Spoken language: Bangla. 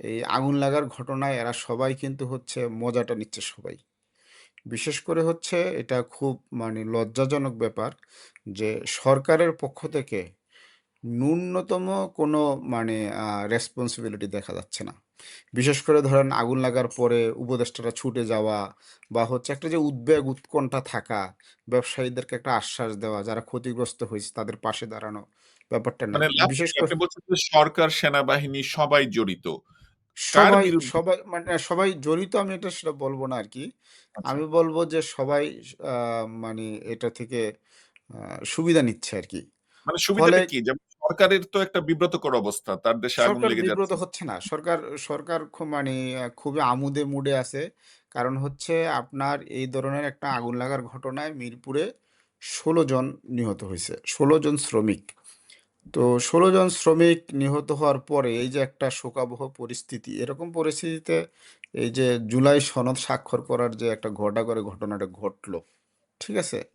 এই আগুন লাগার ঘটনায় এরা সবাই কিন্তু হচ্ছে মজাটা নিচ্ছে সবাই। বিশেষ করে হচ্ছে এটা খুব মানে লজ্জাজনক ব্যাপার যে সরকারের পক্ষ থেকে ন্যূনতম কোনো মানে রেসপন্সিবিলিটি দেখা যাচ্ছে না। বিশেষ করে ধরেন আগুন লাগার পরে উপদেষ্টারা ছুটে যাওয়া বা হচ্ছে একটা যে উদ্বেগ উৎকণ্ঠা থাকা, ব্যবসায়ীদেরকে একটা আশ্বাস দেওয়া, যারা ক্ষতিগ্রস্ত হয়েছে তাদের পাশে দাঁড়ানো, ব্যাপারটা নাই। মানে লাস্ট বিশেষ আপনি করে বলছেন যে সরকার, সেনাবাহিনী সবাই জড়িত। কার সবাই, বিরুদ্ধে? সবাই মানে সবাই জড়িত আমি এটা সেটা বলব না আরকি। আচ্ছা। আমি বলব যে সবাই আ মানে এটা থেকে আ সুবিধা নিচ্ছে আরকি। মানে ফলে সুবিধাটা কি? যেমন সরকারের তো একটা বিব্রতকর অবস্থা। তার দেশে আগুন সরকার লেগে বিব্রত যাচ্ছে। হচ্ছে না। সরকার সরকার মানে খুবই আমোদে মুডে আছে। কারণ হচ্ছে আপনার এই ধরনের একটা আগুন লাগার ঘটনায় মিরপুরে ১৬ জন নিহত হইছে। ১৬ জন শ্রমিক। তো ১৬ জন শ্রমিক নিহত হওয়ার পরে এই যে একটা শোকাবহ পরিস্থিতি, এরকম পরিস্থিতিতে এই যে জুলাই সনদ স্বাক্ষর করার যে একটা ঘটা করে ঘটনাটা ঘটলো, ঠিক আছে?